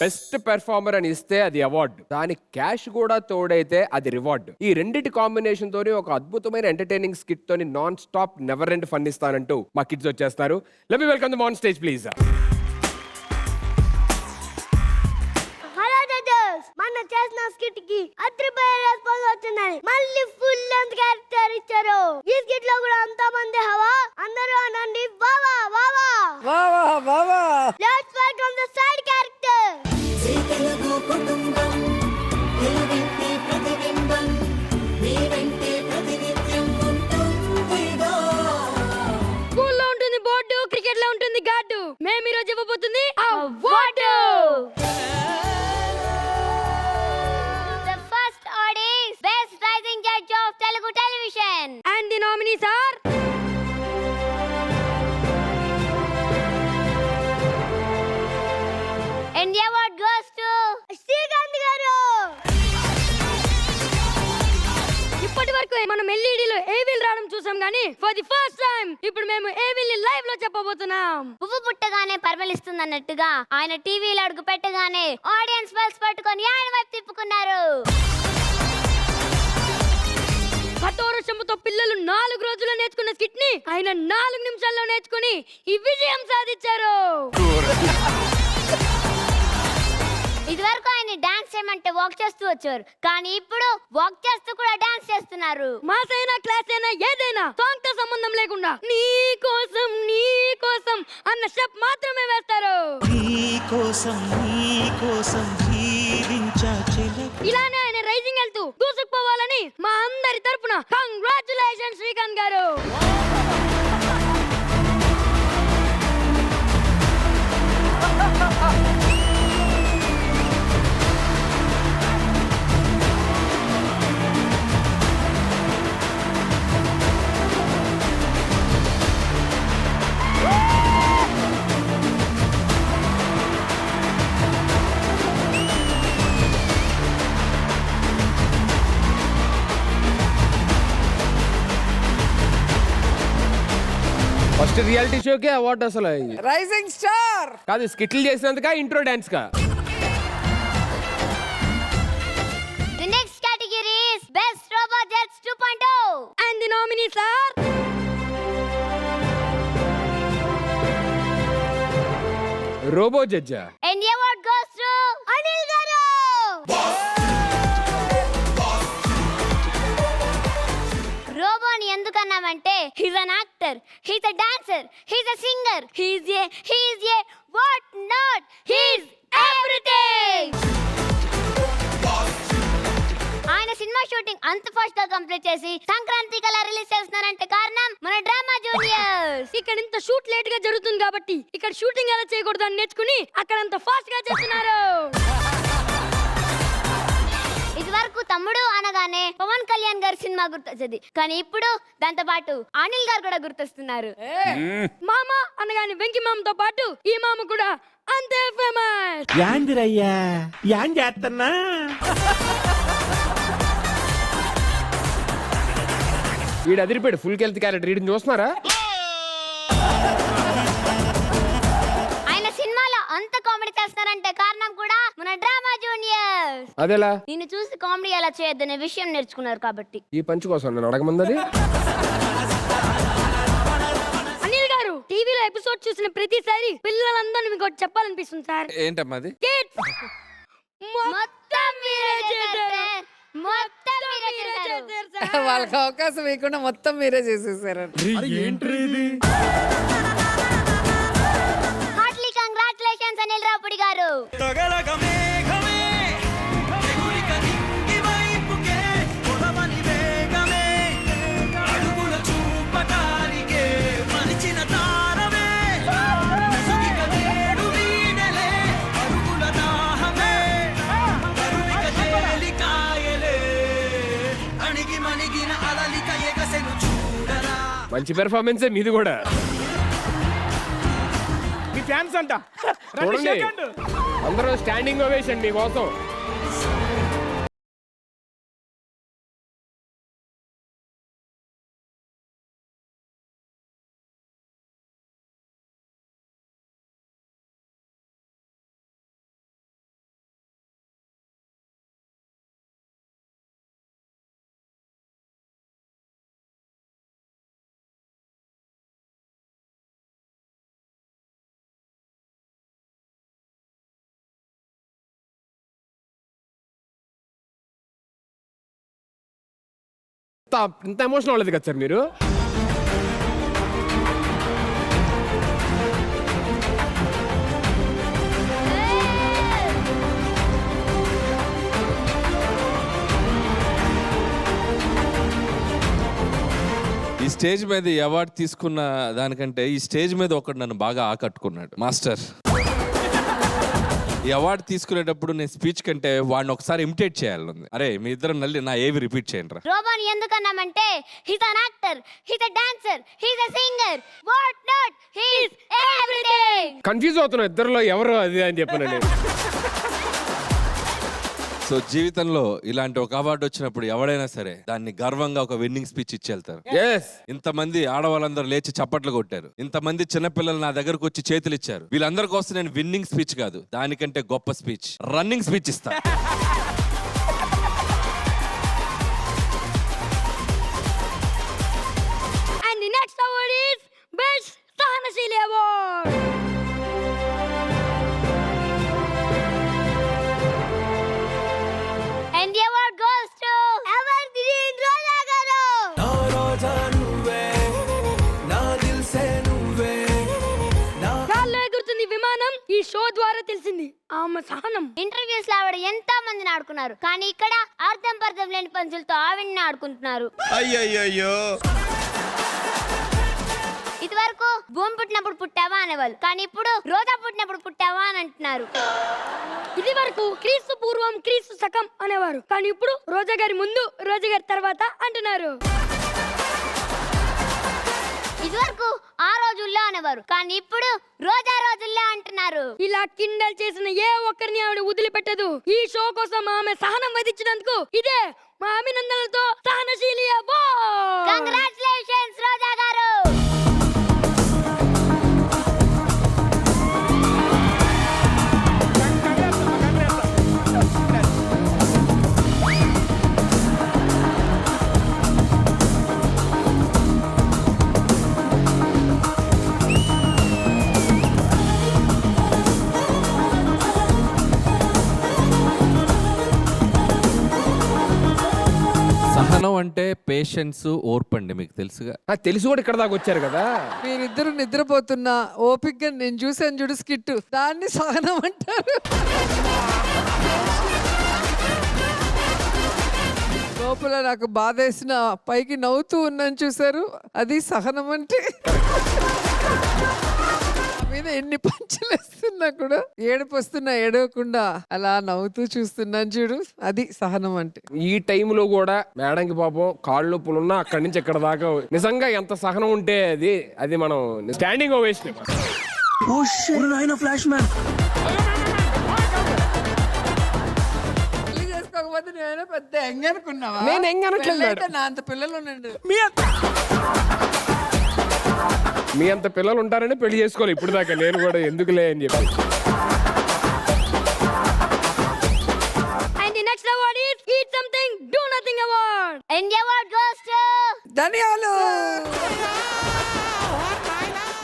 Best performer అని ఇస్తే అది అవార్డు, దానికి క్యాష్ కూడా తోడైతే అది రివార్డ్. ఈ రెండిటి కాంబినేషన్ తోని ఒక అద్భుతమైన ఎంటర్టైనింగ్ స్కిట్ తోని non stop never end fun ఇస్తానంటూ మా కిడ్స్ వచ్చేస్తారు. Let me welcome them on stage please. Hello judges, మన చేసిన స్కిట్ కి అద్భుతమైన రెస్పాన్స్ వచ్చిందని మళ్ళీ ఫుల్ లెంత్ క్యారెక్టర్ ఇచ్చారు. ఈ స్కిట్ లో కూడా అంత మంది హవా, అందరూ అనండి వావా వావా వావా వావా. Let's welcome the side character. Telugu కుటుంబం తెలుగింటి ప్రతిబింబం మీ వెంటే ప్రతినిత్యం ఉంటుందిగా. స్కూల్లో ఉంటుంది బోర్డు, క్రికెట్ లో ఉంటుంది గార్డు. మేము ఈ రోజు ఇవ్వబోతుంది award. The first award is Best Rising Judge of Telugu Television. And the nominees are And the award goes to Srikanth గారు. ఇప్పటి వరకు మనం ఎల్ఈడిలో ఏవిల్ రావడం చూసాం గానీ ఫర్ ది ఫస్ట్ టైం ఇప్పుడు మేము ఏవిల్ ని లైవ్ లో చెప్పబోతున్నాం. పువ్వు పుట్టగానే పరిమళిస్తుందన్నట్టుగా ఆయన టీవీలో అడుగు పెట్టగానే ఆడియన్స్ బెల్స్ పట్టుకొని ఆయన వైపు తిప్పుకున్నారు. కఠోర శ్రమతో పిల్లలు 4 రోజుల్లో నేర్చుకున్న స్కిట్ ని ఆయన 4 నిమిషాల్లో నేర్చుకుని ఈ విజయం సాధించారు. ఇదివరకు ఆయన డాన్స్ చేయమంటే వాక్ చేస్తూ వచ్చారు, కానీ ఇప్పుడు వాక్ చేస్తూ కూడా డాన్స్ చేస్తున్నారు. మాస్ అయినా క్లాస్ అయినా ఏదైనా సాంగ్ తో సంబంధం లేకుండా నీ కోసం అన్న స్టెప్ మాత్రమే వేస్తారు. నీ కోసం జీవించా చిలక. ఇలానే ఆయన రైజింగ్ వెళ్తూ దూసుకుపోవాలని మా అందరి తరపున కంగ్రాచులేషన్ శ్రీకాంత్ గారు. ఫస్ట్ రియాలిటీ షోకే అవార్డు అసలు రైజింగ్ స్టార్ కాదు, స్కిట్లు చేసినందుక ఇంట్రో డాన్స్ కా? The next category is Best Robot Judge 2.0. And the nominees are robo జడ్జా. And the award goes to Anil garu. రోబోని ఎందుకన్నామంటే he's an actor, he's a dancer, he's a singer, he's a what not, he's everything. ఆయన cinema shooting అంత fast గా complete చేసి సంక్రాంతి కల్లా release చేస్తున్నారంటే కారణం మన డ్రామా జూనియర్స్. ఇక్కడ ఇంత షూట్ లేట్ గా జరుగుతుంది కాబట్టి ఇక్కడ షూటింగ్ ఎలా చేయకూడదు అని నేర్చుకుని అక్కడ అంత ఫాస్ట్ గా చేస్తున్నారు. ఇది వరకు తమ్ముడు అనగానే పవన్ కళ్యాణ్ గారి సినిమా గుర్తొచ్చేది, కానీ ఇప్పుడు దాంతో పాటు అనిల్ గారు కూడా గుర్తొస్తున్నారు. మామ అనగానే వెంకి మామతో పాటు ఈ మామ కూడా అంతే ఫేమస్. యాందిరయ్యా యాం చేస్తున్నా. వీడు అదిరిపోయాడు, ఫుల్ హెల్త్ క్యారెక్టర్. వీడిని చూస్తున్నారా? ఆయన సినిమాలో అంత కామెడీ చేస్తున్నారంటే కారణం కూడా మన డ్రామా జూనియర్స్. అదేలా? నిన్ను చూసి కామెడీ ఎలా చేయొద్దనే విషయం నేర్చుకున్నారు కాబట్టి. ఈ పంచ్ కోసం నేను అడగమందది. అనిల్ గారు టీవీలో ఎపిసోడ్ చూసిన ప్రతిసారి పిల్లలందరూ మీకు ఒకటి చెప్పాలనిపిస్తుంది సార్. ఏంటమ్మా అది? Kids, మొత్తం మీరే చేశారు సార్. మొత్తం మీరే చేశారు. వాళ్ళకి అవకాశం ఇవ్వకుండా మొత్తం మీరే చేసేసారు. హార్ట్లీ కంగ్రాచులేషన్స్ అనిల్ రాపుడి గారు. మంచి పెర్ఫార్మెన్సే మీది కూడా. మీ ఫ్యాన్స్ అంట. చూడండి, అందరూ స్టాండింగ్ ఓవేషన్ మీకోసం. ఇంత ఎమోషనల్ అవ్వలేదు కదా సార్ మీరు. ఈ స్టేజ్ మీద ఈ అవార్డు తీసుకున్న దానికంటే ఈ స్టేజ్ మీద ఒకడు నన్ను బాగా ఆకట్టుకున్నాడు. మాస్టర్ ఈ అవార్డు తీసుకునేటప్పుడు నేను స్పీచ్ కంటే వాడిని ఒకసారి ఇమిటేట్ చేయాలి. అరే మీ ఇద్దరు నల్లి నా ఏవి రిపీట్ చేయండి రా. రోబోని ఎందుకన్నామంటే he's an actor, he's a dancer, he's a singer, what not, he's everything. Confuse అవుతున్నా ఇద్దరులో ఎవరు అది అని చెప్పానండి. సో జీవితంలో ఇలాంటి ఒక అవార్డు వచ్చినప్పుడు ఎవడైనా సరే దాన్ని గర్వంగా ఒక విన్నింగ్ స్పీచ్ ఇచ్చి వెళ్తారు. ఇంతమంది ఆడవాళ్ళందరూ లేచి చప్పట్లు కొట్టారు, ఇంతమంది చిన్నపిల్లలు నా దగ్గరకు వచ్చి చేతులు ఇచ్చారు. వీళ్ళందరి కోసం నేను విన్నింగ్ స్పీచ్ కాదు, దానికంటే గొప్ప స్పీచ్ రన్నింగ్ స్పీచ్ ఇస్తా. And the next award is Best Sahanashili Award. And the award goes to Evergreen Roja garu. నా రోజా నువ్వే, నా దిల్సే నువ్వే, నా గాల్లో ఎగురుతుంది విమానం ఈ షో ద్వారా తెలిసింది ఆమె సహనం. ఇంటర్వ్యూస్ లో ఆవిడ ఎంతో మందిని ఆడుకున్నారు, కానీ ఇక్కడ అర్థం పర్థం లేని పంచులతో ఆవిడని ఆడుకుంటున్నారు. అయ్యయ్యో. ఇది వరకు భూమి పుట్టినప్పుడు పుట్టావా అనేవాళ్ళు, కానీ ఇప్పుడు రోజా పుట్టినప్పుడు పుట్టావా అని అంటున్నారు. ఇది వరకు క్రీస్తు పూర్వం క్రీస్తు శకం అనేవారు, కానీ ఇప్పుడు రోజా గారి ముందు రోజా గారి తర్వాత అంటున్నారు. ఇది వరకు ఆ రోజుల్లో అనేవారు, కానీ ఇప్పుడు రోజా రోజుల్లో అంటున్నారు. ఇలా కిండల్ చేసిన ఏ ఒక్కరిని ఆవిడ వదిలిపెట్టదు. ఈ షో కోసం ఆమె సహనం వధించినందుకు ఇదే మా అభినందనలతో సహనశీలి అవార్డ్. కంగ్రాచులేషన్స్ రోజా గారు. సహనం అంటే పేషెన్స్, ఓర్పండి, మీకు తెలుసుగా. తెలిసి కూడా ఇక్కడ దాకా వచ్చారు కదా. మీరిద్దరు నిద్రపోతున్నా ఓపిక్గా నేను చూసాను చూడు స్కిట్, దాన్ని సహనం అంటారు. లోపల నాకు బాధ వేసిన పైకి నవ్వుతూ ఉన్నాను చూసారు, అది సహనం అంటే. మీద ఎన్ని పంచులు వేస్తున్నా కూడా ఏడుపు వస్తున్నా ఏడవకుండా అలా నవ్వుతూ చూస్తున్నాను చూడు, అది సహనం అంటే. ఈ టైంలో కూడా మేడంకి పాపం కాళ్ళు నొప్పులు ఉన్నా అక్కడి నుంచి ఇక్కడ దాకా నిజంగా ఎంత సహనం ఉంటే అది మనం స్టాండింగ్ ఓవేషన్. ఓ షిట్ నాయనా ఫ్లాష్ మ్యాన్. పెళ్లి చేసుకోకపోతే నేను పెద్ద ఎంగ్ అనుకున్నావా? నేను ఎంగ్ అనట్లేదు మేడం. పెళ్ళైతే నా అంత పిల్లలు ఉండండి. మీ అంత పిల్లలు ఉంటారని పెళ్లి చేసుకోవాలి ఇప్పుడు దాకా, నేను కూడా ఎందుకులే అని చెప్పి. And the next award is Eat Something, Do Nothing Award. And the award goes to ధన్యాలు.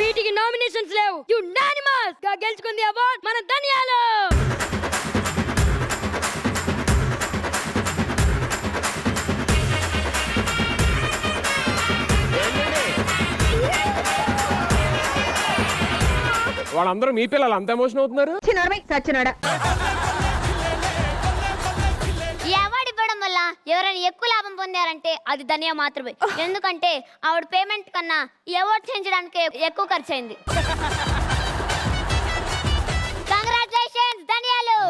వీటికి నామినేషన్స్ లేవు, యునానిమస్ గా గెలుచుకుంది అవార్డ్ మన ధన్యాలు. వాళ్ళందరూ మీ పిల్లలు అంత ఎమోషన్ అవుతున్నారు. ఈ అవార్డు ఇవ్వడం వల్ల ఎవరైనా ఎక్కువ లాభం పొందారంటే అది ధనియా మాత్రమే. ఎందుకంటే ఆవిడ పేమెంట్ కన్నా ఈ అవార్డు చేయించడానికి ఎక్కువ ఖర్చు అయింది. కంగ్రాచులేషన్స్ ధనియాలు.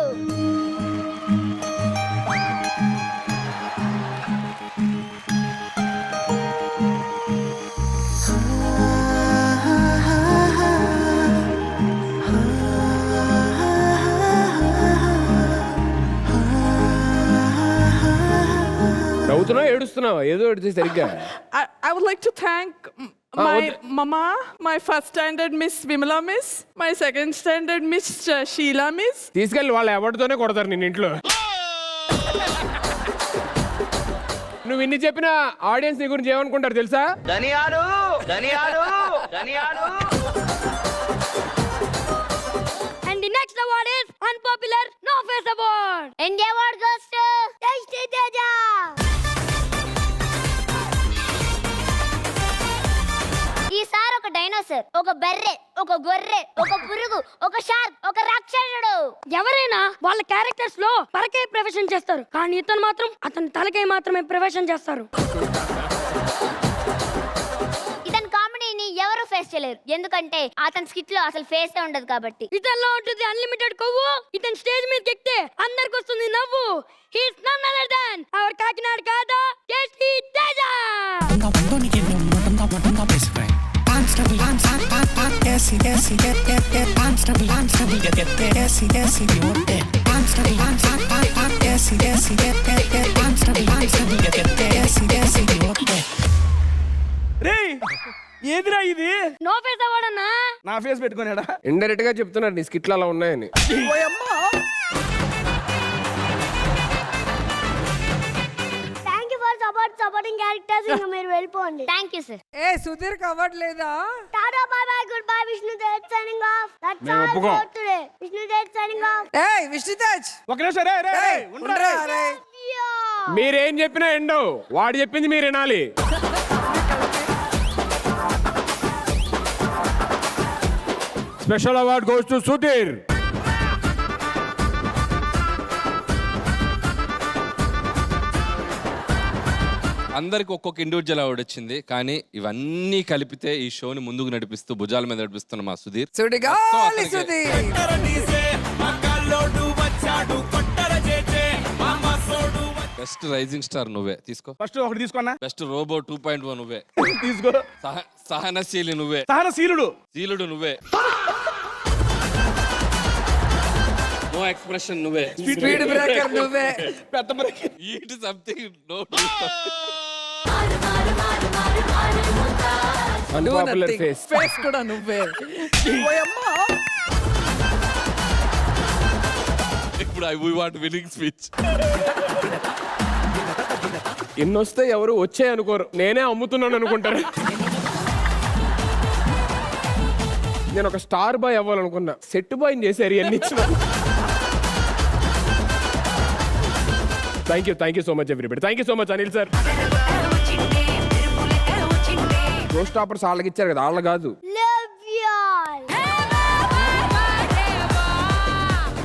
నవ్వుతున్నావా ఏడుస్తున్నావా? ఏదో ఏడుస్తుంది సరిగ్గా. I would like to thank my mama, my first standard Miss Vimala Miss, my second standard Miss Sheila Miss. తీసుకెళ్ళి వాళ్ళ ఎవరితోనే కొడతారు నిన్న ఇంట్లో. నువ్వు ఇన్ని చెప్పిన ఆడియన్స్ నీ గురించి ఏమనుకుంటారు తెలుసా? ధనియాలు ధనియాలు ధనియాలు. And the next award is Unpopular No Face Award. And the award goes to Tasty Teja. Sir ఒక బర్రె, ఒక గొర్రె, ఒక పురుగు, ఒక షార్క్, ఒక రాక్షసుడు. ఎవరైనా వాళ్ళ క్యారెక్టర్స్ లో పరకాయ ప్రవేశం చేస్తారు, కానీ ఇతను మాత్రం అతని తలకాయ మాత్రమే ప్రవేశం చేస్తారు. ఇతని కామెడీని ఎవరు ఫేస్ చేయలేరు, ఎందుకంటే అతని స్కిట్ లో అసలు ఫేస్ ఉండదు కాబట్టి. ఇతనిలో ఉంటుంది అన్లిమిటెడ్ కొవ్వు. ఇతని స్టేజ్ మీదకి ఎక్కితే అందరికి వస్తుంది నవ్వు. He's none other than our Kakinada కాదా టేస్టీ తేజ. రేయ్ ఏదిరా ఇది? నో ఫేస్ అవ్వడన్నా. నా ఫేస్ పెట్టుకున్నాడా? ఇండైరెక్ట్ గా చెప్తున్నారు నీ స్కిట్లు అలా ఉన్నాయని. Thank you for supporting characters. ఇంకా మీరు వెళ్ళిపోండి. Thank you sir. ఏ సుధీర్ అవ్వట్లేదా? Tata bye bye goodbye. Vishnu Tej signing off. That's మేము ఆల్ ఒప్పుకోం. For today. Vishnu Tej signing off. ఏయ్ విష్ణుతేజ్, ఒక నిమిషం రే రే రే ఉండరా రే. మీరేం చెప్పినా ఎండో, వాడు చెప్పింది మీరు వినాలి. Special award goes to Sudheer. అందరికి ఒక్కొక్క ఇండివిజువల్ అవార్డు వచ్చింది, కానీ ఇవన్నీ కలిపితే ఈ షోని ముందుకు నడిపిస్తూ భుజాల మీద నడిపిస్తున్న మా Sudheer. Sudigali Sudheer. Best rising star నువ్వే తీసుకో. ఫస్ట్ ఒకటి తీసుకున్నా. బెస్ట్ రోబో 2.0 నువ్వే. తీసుకో. సహనశీలి నువ్వే. సహనశీలుడు. శీలుడు నువ్వే. నో ఎక్స్ప్రెషన్ నువ్వే. స్పీడ్ బ్రేకర్ నువ్వే. పెద్ద break. Eat something no. Unpopular face. Face కూడా నువ్వే. ఇప్పుడు ఐ వాంట్ విన్నింగ్ స్పీచ్. ఎన్నొస్తే ఎవరు వచ్చే అనుకోరు, నేనే అమ్ముతున్నాను అనుకుంటారు. నేను ఒక స్టార్ బాయ్ అవ్వాలనుకున్నా, సెట్ బాయ్ చేశారు ఇవన్నీ ఇచ్చిన. Thank you so much everybody. Thank you so much Anil sir. Show stoppers వాళ్ళకి ఇచ్చారు కదా, వాళ్ళ కాదు. Love you all.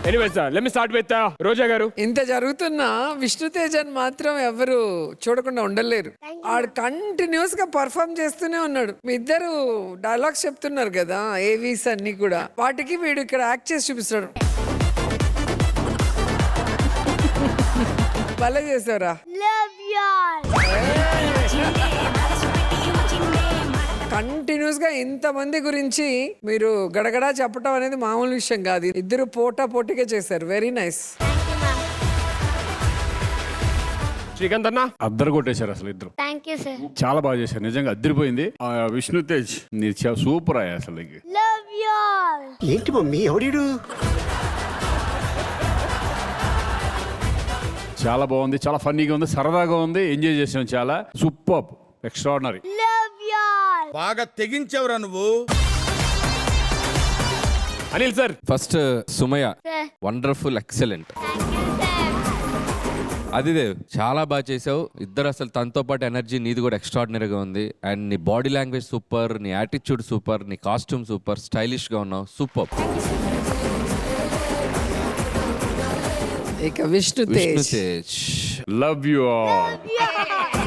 Anyway sir, let me start with రోజా గారు. ఇంత జరుగుతున్నా విష్ణుతేజన్ మాత్రం ఎవరు చూడకుండా ఉండలేరు. ఆడు కంటిన్యూస్ గా పర్ఫామ్ చేస్తూనే ఉన్నాడు. మీ ఇద్దరు డైలాగ్స్ చెప్తున్నారు కదా, ఏవీస్ అన్ని కూడా, వాటికి వీడు ఇక్కడ యాక్ట్ చేసి చూపిస్తాడు. భలే చేసారా. Love you all. కంటిన్యూస్ గా ఇంతమంది గురించి మీరు గడగడా చెప్పడం అనేది మామూలు విషయం కాదు. ఇద్దరు పోటా పోటీగా చేశారు. Very nice. శ్రీకాంత్ అన్న. అద్దరు కొట్టేశారు అసలు ఇద్దరు. Thank you sir. చాలా బాగా చేశారు, నిజంగా అద్దరిపోయింది. విష్ణు తేజ్ నీ సూపర్ అయ్యా అసలు. Love you all. ఏంటి మమ్మీ ఎవడీడు? చాలా బాగుంది, చాలా ఫన్నీగా ఉంది, సరదాగా ఉంది, ఎంజాయ్ చేసాం. చాలా super, extraordinary. Love you all. బాగా తెగించవరా నువ్వు. Anil sir. First Sumaiya, sir. Wonderful, excellent. Thank you sir. Adidev చాలా బాగా చేసావు. ఇద్దరు అసలు తనతో పాటు ఎనర్జీ నీది కూడా ఎక్స్ట్రాడినరీగా ఉంది. అండ్ నీ బాడీ లాంగ్వేజ్ సూపర్, నీ యాటిట్యూడ్ సూపర్, నీ కాస్ట్యూమ్ సూపర్, స్టైలిష్గా ఉన్నావు, సూపర్. ఇక Vishnu Tej. Tej love you all. Yeah.